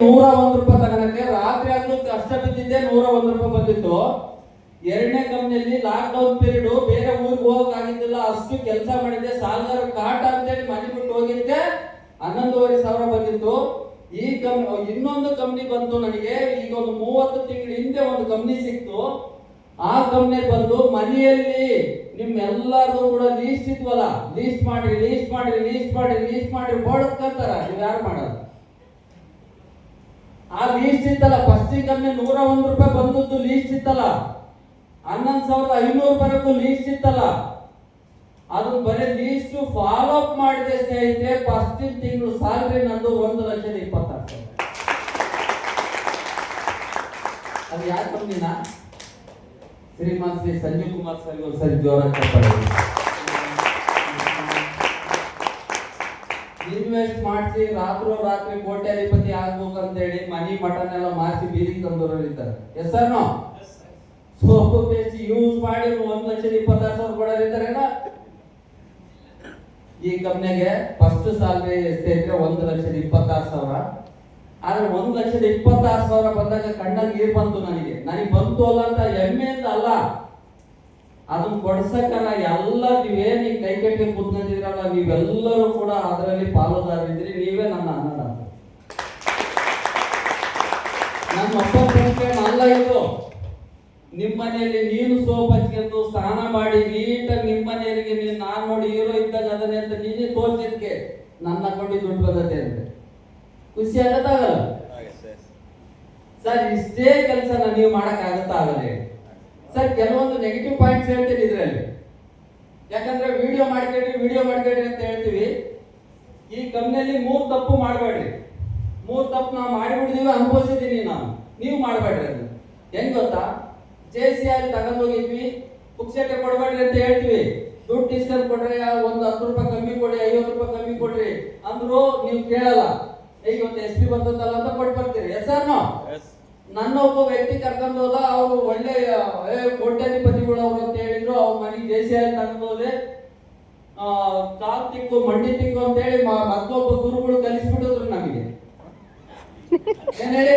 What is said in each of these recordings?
101 ರೂಪಾಯಿ ತಗೊಳಕ್ಕೆ ರಾತ್ರಿ ಆಗ್ಲೂ ಕಷ್ಟ ಬಿದ್ದಿದ್ದೆ 101 ರೂಪಾಯಿ ಬಂದಿತ್ತು. ಎರಡನೇ ಕಂಪ್ನಿಯಲ್ಲಿ ಲಾಕ್ ಡೌನ್ ಪೀರಿಯಡ್ ಬೇರೆ ಊರಿಗೆ ಹೋಗಕ್ ಆಗಿದ್ದಿಲ್ಲ, ಅಷ್ಟು ಕೆಲಸ ಮಾಡಿದ್ದೆ. ಸಾಲಗಾರ ಕಾಟ ಅಂತೇಳಿ ಮನೆ ಬಿಟ್ಟು ಹೋಗಿದ್ದೆ 11,500 ಬಂದಿತ್ತು. ಈ ಇನ್ನೊಂದು ಕಂಪ್ನಿ ಬಂತು ನನಗೆ. ಈಗ ಒಂದು 30 ತಿಂಗಳ ಹಿಂದೆ ಒಂದು ಕಂಪ್ನಿ ಸಿಕ್ತು. ಆ ಕಂಪ್ನಿ ಬಂದು ಮನೆಯಲ್ಲಿ ನಿಮ್ಮೆಲ್ಲರದು ಕೂಡ ಲೀಸ್ಟ್ ಇದ್ವಲ್ಲ, ಲೀಸ್ಟ್ ಮಾಡಿ ಬೋರ್ಡ್ಕಂತಾರ. ನೀವು ಯಾರು ಮಾಡೋದು? ಆ ಲೀಸ್ಟ್ ಇತ್ತಲ್ಲ, ಫಸ್ಟ್ ಕಂಪ್ನಿ 101 ರೂಪಾಯಿ ಬಂದದ್ದು ಲೀಸ್ಟ್ ಇತ್ತಲ್ಲ, 11,500 ವರೆಗೂ ಲೀಸ್ಟ್ ಇತ್ತಲ್ಲ, ಅದು ಬರೀ ಲೀಸ್ಟ್ ಫಾಲೋ ಅಪ್ ಮಾಡಿದೆ ಸ್ನೇಹಿತರೆ. ಫಸ್ಟ್ ತಿಂಗಳು ಸ್ಯಾಲರಿ ನಂದು 1,20,000. ಅದು ಯಾವ ಕಂಪ್ನಿನ? ಶ್ರೀಮಾನ್ ಶ್ರೀ ಸಂಜೀವ್ ಕುಮಾರ್ ಸರ್ ಜೋರಾಗಿ ಚಪ್ಪಾಳೆ. ಇನ್ವೆಸ್ಟ್ ಮಾಡಿಸಿ ರಾತ್ರಿ ಕೋಟ್ಯಾಧಿಪತಿ ಆಗ್ಬೇಕಂತೇಳಿ ಮನಿ ಮಟನ್ ಎಲ್ಲ ಮಾರಿಸಿ ಬೀದಿಗೆ ತಂದವರು ಇದ್ದಾರೆ. Yes sir no? Soap paste use ಮಾಡಿ 1,26,000 ಕೊಡೋರಿದ್ದಾರೇನ? ಈ ಕಂಪ್ನಿಗೆ ಫಸ್ಟ್ ಸ್ಯಾಲರಿ ಎಷ್ಟೈತ್ರೆ? 1,26,000. ಆದ್ರೆ 1,26,000 ಬಂದಾಗ ಕಣ್ಣಲ್ಲಿ ನೀರು ಬಂತು ನನಗೆ ಬಂತು ಅಲ್ಲ ಅಂತ ಹೆಮ್ಮೆಯಿಂದ ಅಲ್ಲ, ಅದನ್ನ ಕೊಡ್ಸಕ್ಕಲ್ಲ. ಎಲ್ಲ ನೀವೇನು ಕೈ ಕಟ್ಟಿ ಕೂತ್ಕೊಂಡಿದ್ರಲ್ಲ, ನೀವೆಲ್ಲರೂ ಕೂಡ ಅದರಲ್ಲಿ ಪಾಲುದಾರರಿದ್ರಿ. ನೀವೇ ನನ್ನ ಅನ್ನದಾತ. ನನ್ನ ಒಬ್ಬ ಪ್ರಶ್ನೆ ಅಲ್ಲ ಇದು. ನಿಮ್ಮ ಮನೆಯಲ್ಲಿ ನೀನು ಸೋಪ್ ಹಚ್ಕೊಂಡು ಸ್ನಾನ ಮಾಡಿ ನೀಟಾಗಿ ನಿಮ್ಮ ಮನೆಯವರಿಗೆ ನಾನು ನೋಡಿ ಹೀರೋ ಇದ್ದಾಗ ಅದನ್ನೇ ಅಂತ ನೀನೇ ತೋರಿಸಿದ್ಕೆ ನನ್ನ ಕೊಂಡು ದುಡ್ಡು ಬದತೆ ಅಂತ ಖುಷಿ ಆಗತ್ತಾಗಲ್ಲ ಸರ್? ಇಷ್ಟೇ ಕೆಲಸನ ನೀವು ಮಾಡಕ್ ಆಗತ್ತಾ? ಆಗಲ್ಲ ಸರ್. ಕೆಲವೊಂದು ನೆಗೆಟಿವ್ ಪಾಯಿಂಟ್ಸ್ ಹೇಳ್ತೀನಿ ಇದ್ರಲ್ಲಿ. ಯಾಕಂದ್ರೆ ವಿಡಿಯೋ ಮಾಡ್ಕೊಳ್ರಿ ಅಂತ ಹೇಳ್ತೀವಿ. ಈ ಕಂಪ್ನಿಯಲ್ಲಿ 3 ತಪ್ಪು ಮಾಡಬೇಡ್ರಿ. 3 ತಪ್ಪು ನಾವು ಮಾಡಿಬಿಟ್ಟಿದೀವಿ, ಅನುಭವಿಸಿದೀನಿ ನಾನು. ನೀವು ಮಾಡಬೇಡ್ರಿ. ಅದು ಹೆಂಗ್ ಗೊತ್ತಾ? JCI ತಗೊಂಡು ಹೋಗಿದ್ವಿ, ಪುಕ್ಸೆಟ್ಟೆ ಕೊಡಬೇಡ್ರಿ ಅಂತ ಹೇಳ್ತೀವಿ. ದುಡ್ಡು ಇಸ್ಕೊಂಡು ಕೊಡ್ರಿ, ಒಂದು 10 ರೂಪಾಯಿ ಕಮ್ಮಿ ಕೊಡಿ, 50 ರೂಪಾಯಿ ಕಮ್ಮಿ ಕೊಡ್ರಿ ಅಂದ್ರು ನೀವು ಕೇಳಲ್ಲ. ಈಗ ಒಂದು SP ಬಂತಲ್ಲ ಅಂತ ಕೊಟ್ಟು ಬರ್ತೀರಿ. Yes sir no? ನನ್ನ ಒಬ್ಬ ವ್ಯಕ್ತಿ ಕರ್ಕೊಂಡು ಹೋದ. ಅವರು ಒಳ್ಳೆ ಕೋಟ್ಯಾಧಿಪತಿಗಳು ಅವರು ಅಂತ ಹೇಳಿದ್ರು. ಅವ್ರ ಮನೆಗೆ JCI ತಗೊಂಡು ಹೋದೆ. ಕಾಲ್ ತಿಕ್ಕು ಮಂಡಿ ತಿಕ್ಕು ಅಂತ ಹೇಳಿ ಮತ್ತೊಬ್ಬ ಗುರುಗಳು ಕಲಿಸ್ಬಿಟ್ಟಿದ್ರು ನಮಗೆ. ಏನ್ ಹೇಳಿ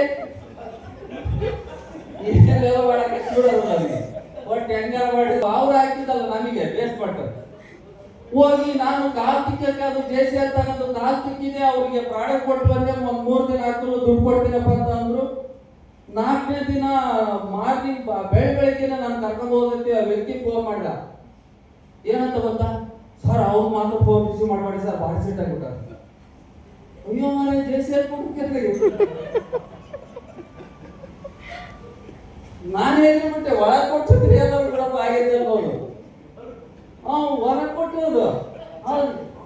ಒಟ್ಟು ಹೆಂಗಾರ ಮಾಡಿ ಅವ್ರು ಹಾಕಿದಲ್ಲ ನಮಗೆ ಬೇಸ್ ಪಟ್ಟು ಹೋಗಿ ನಾನು ಕಾಲ್ ತಿಕ್ಕಕ್ಕೆ ಅದು JCI ತಗೊಂಡು ಕಾಲ್ ತಿಕ್ಕಿದೆ. ಅವ್ರಿಗೆ ಪ್ರಾಡಕ್ಟ್ ಕೊಟ್ಟು ಬಂದೆ. 3 ದಿನ ಹಾಕಲು ದುಡ್ಡು ಕೊಡ್ತೀನಪ್ಪ ಅಂತ ಅಂದ್ರು. 4ನೇ ದಿನ ಮಾರ್ನಿಂಗ್ ಬೆಳಗ್ಗೆ ನಾನು ಕರ್ಕೊಂಡು ಹೋದಕ್ಕೆ ಆ ವ್ಯಕ್ತಿ ಫೋನ್ ಮಾಡಿದ. ಏನಂತ ಗೊತ್ತಾ ಸರ್? ಅವ್ರು ಮಾತ್ರ ಫೋನ್ ರಿಸೀವ್ ಮಾಡಬೇಡಿ ಸರ್, ಭಾರಿ ಸೆಟ್ ಆಗ್ಬಿಟ್ಟಾರೆ. ಅಯ್ಯೋ ಮಾರ JCI ಕೊಡ್ಬೇಕ್ರಿ. ನಾನು ಹೇಳ್ಬಿಟ್ಟೆ ಒಳಗೆ ಕೊಟ್ಟಿದ್ರಿ ಎಲ್ಲರೂ ಬಿಡಪ್ಪ ಆಗೈತೆ ಅನ್ನೋದು. ಹೊರಗೆ ಕೊಟ್ಟಿರೋದು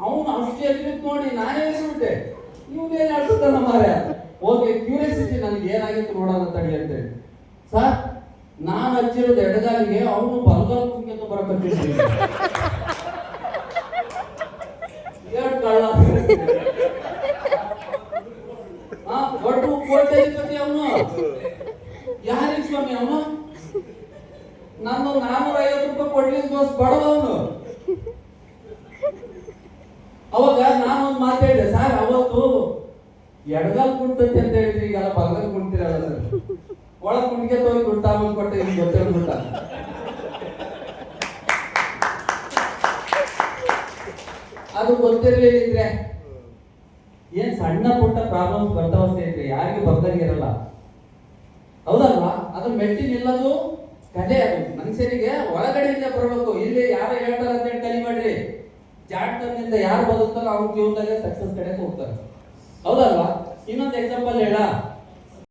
ಅವನು ಅಷ್ಟು ಎಲ್ಲಿತ್ತು ನೋಡಿ. ನಾನೇ ಹೇಳ್ಬಿಟ್ಟೆ ಇವ್ನೇನು ಹೇಳ್ತಾನ ಮಾರ್ಯ. ಓಕೆ, ಕ್ಯೂರಿಯಾಸಿಟಿ ನನಗೆ ಏನಾಗಿತ್ತು ನೋಡೋಣ ತಡಿ ಅಂತೇಳಿ. ಸರ್ ನಾನು ಹಚ್ಚಿರೋದು ಎಡಗಾಲಿಗೆ, ಅವನು ಬಲಗಾಲ ಕುಂಕೆಂದು ಬರಕತ್ತಿದ್ರಿ. ಎರಡು ಕಳ್ಳ ಒಟ್ಟು ಕೋಟ್ಯಾಧಿಪತಿ ಅವನು. ಯಾರಿಗೆ ಸ್ವಾಮಿ ಅವನು? ನಾನು 450 ರೂಪಾಯಿ ಕೊಡ್ಲಿಕ್ಕೆ ದೋಸ್ತ ಬಡವನು. ಅವಾಗ ನಾನೊಂದು ಮಾತಾಡಿದೆ, ಸರ್ ಅವತ್ತು ಎಡಗಾಲ್ ಕುಂತೈತಿ ಅಂತ ಹೇಳಿದ್ರಿ, ಈಗೆಲ್ಲ ಬಲಗಾಲ್ ಕುಂತಿರಲ್ಲ ಸರ್. ಒಳಗ್ ಕುಂಟಿಗೆ ತೋಗಿ ದುಡ್ಡು ಕೊಟ್ಟೆ, ಈಗ ಗೊತ್ತಿರೋದಿಲ್ಲ. ಅದು ಗೊತ್ತಿರ್ಲಿದ್ರೆ ಏನ್ ಸಣ್ಣ ಪುಟ್ಟ ಪ್ರಾಬ್ಲಮ್ಸ್ ಬರ್ತಾವ ಸ್ನೇಹಿತರೆ, ಯಾರಿಗೂ ಬರ್ದಂಗಿರಲ್ಲ. ಹೌದಲ್ವಾ? ಅದು ಮೆಟ್ಟಿ ನಿಲ್ಲೋದು ಕಲೆ. ಅದು ಮನುಷ್ಯನಿಗೆ ಒಳಗಡೆಯಿಂದ ಬರಬೇಕು. ಇಲ್ಲಿ ಯಾರು ಹೇಳ್ತಾರ ಅಂತ ಹೇಳಿ ಕಲಿಬೇಡ್ರಿ. ಜಾಡ್ತನದಿಂದ ಯಾರು ಬದುಕ್ತಾರೋ ಅವ್ರ ಜೀವನದಾಗ ಸಕ್ಸಸ್ ಕಡೆ ಹೋಗ್ತಾರೆ. ಹೌದಲ್ವಾ? ಇನ್ನೊಂದು ಎಕ್ಸಾಂಪಲ್ ಹೇಳ.